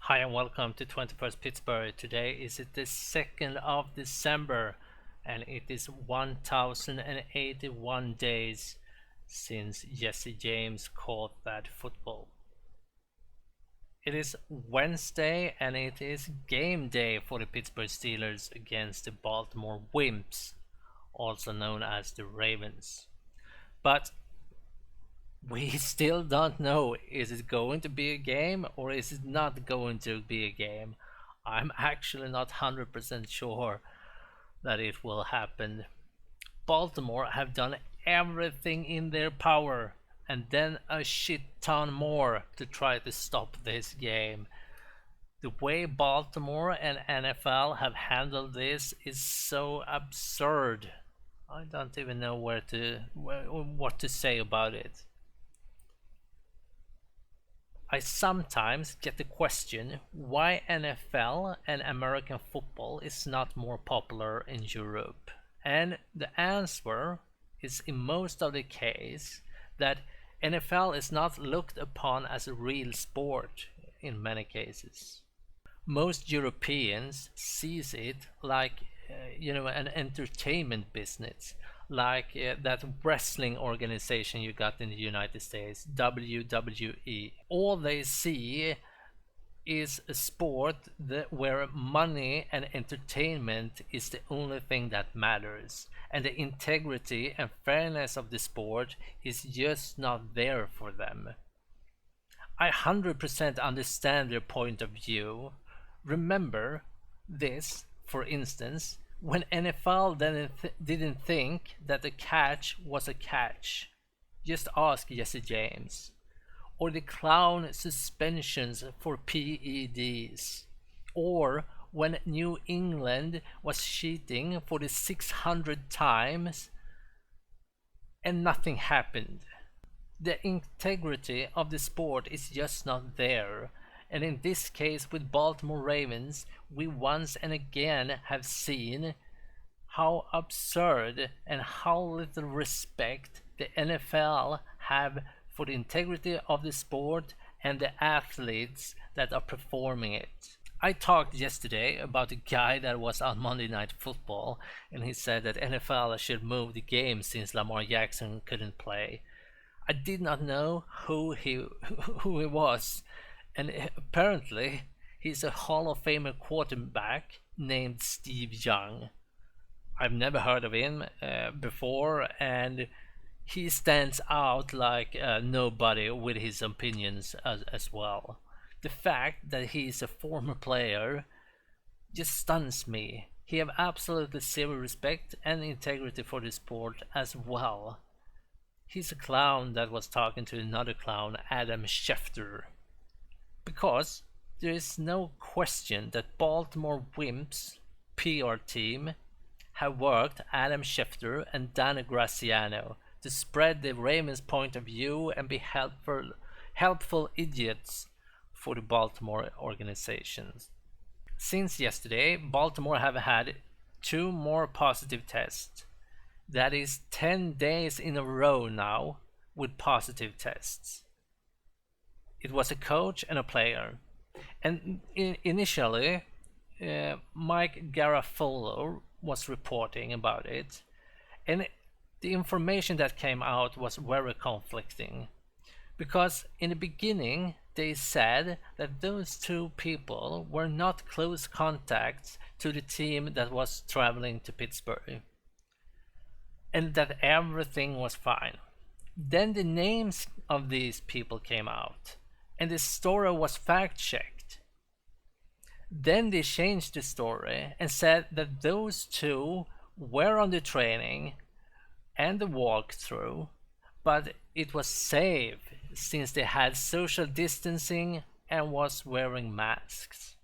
Hi and welcome to 21st Pittsburgh. Today is it the 2nd of December and it is 1081 days since Jesse James caught that football. It is Wednesday and it is game day for the Pittsburgh Steelers against the Baltimore Wimps, also known as the Ravens. But we still don't know, is it going to be a game or is it not going to be a game? I'm actually not 100% sure that it will happen. Baltimore have done everything in their power and then a shit ton more to try to stop this game. The way Baltimore and NFL have handled this is so absurd. I don't even know what to say about it. I sometimes get the question why NFL and American football is not more popular in Europe. And the answer is in most of the case that NFL is not looked upon as a real sport in many cases. Most Europeans sees it like an entertainment business, like that wrestling organization you got in the United States, WWE. All they see is a sport where money and entertainment is the only thing that matters, and the integrity and fairness of the sport is just not there for them. I 100% understand their point of view. Remember this, for instance, when NFL didn't think that a catch was a catch. Just ask Jesse James. Or the clown suspensions for PEDs. Or when New England was cheating for the 600th times and nothing happened. The integrity of the sport is just not there. And in this case with Baltimore Ravens, we once and again have seen how absurd and how little respect the NFL have for the integrity of the sport and the athletes that are performing it. I talked yesterday about a guy that was on Monday Night Football, and he said that NFL should move the game since Lamar Jackson couldn't play. I did not know who he was, and apparently he's a Hall of Famer quarterback named Steve Young. I've never heard of him before, and he stands out like nobody with his opinions as well. The fact that he is a former player just stuns me. He have absolutely zero respect and integrity for the sport as well. He's a clown that was talking to another clown, Adam Schefter. Because there is no question that Baltimore Wimps PR team have worked Adam Schefter and Danny Graziano to spread the Ravens' point of view and be helpful idiots for the Baltimore organizations. Since yesterday, Baltimore have had 2 more positive tests. That is 10 days in a row now with positive tests. It was a coach and a player. And initially, Mike Garafolo was reporting about it. And the information that came out was very conflicting. Because in the beginning, they said that those 2 people were not close contacts to the team that was traveling to Pittsburgh. And that everything was fine. Then the names of these people came out, and the story was fact-checked. Then they changed the story and said that those 2 were on the training and the walkthrough, but it was safe since they had social distancing and was wearing masks.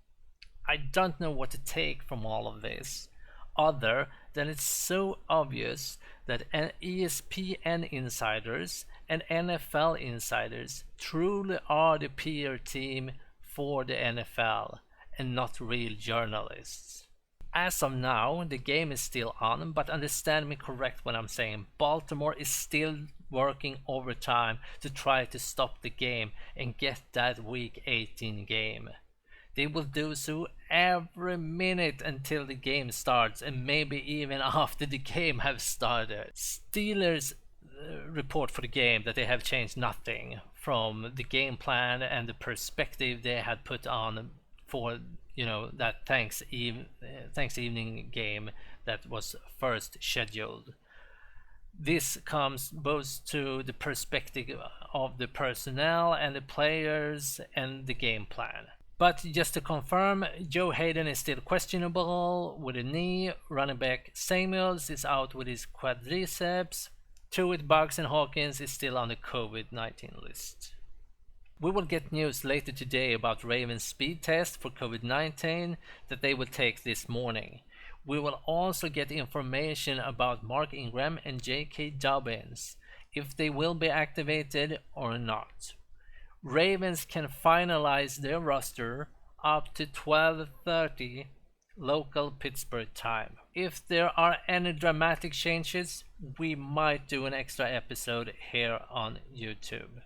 I don't know what to take from all of this, other than it's so obvious that ESPN insiders and NFL insiders truly are the PR team for the NFL and not real journalists. As of now, the game is still on, but understand me correct when I'm saying Baltimore is still working overtime to try to stop the game and get that week 18 game. They will do so every minute until the game starts, and maybe even after the game has started. Steelers report for the game that they have changed nothing from the game plan and the perspective they had put on for that Thanksgiving game that was first scheduled. This comes both to the perspective of the personnel and the players and the game plan. But just to confirm, Joe Hayden is still questionable with a knee. Running back Samuels is out with his quadriceps. Truett, Buggs, and Hawkins is still on the COVID-19 list. We will get news later today about Ravens' speed test for COVID-19 that they will take this morning. We will also get information about Mark Ingram and J.K. Dobbins, if they will be activated or not. Ravens can finalize their roster up to 12:30 local Pittsburgh time. If there are any dramatic changes, we might do an extra episode here on YouTube.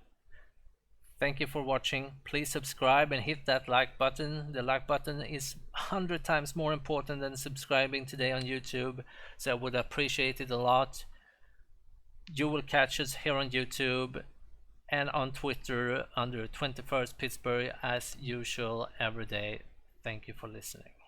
Thank you for watching. Please subscribe and hit that like button. The like button is 100 times more important than subscribing today on YouTube, so I would appreciate it a lot. You will catch us here on YouTube and on Twitter under 21st Pittsburgh as usual every day. Thank you for listening.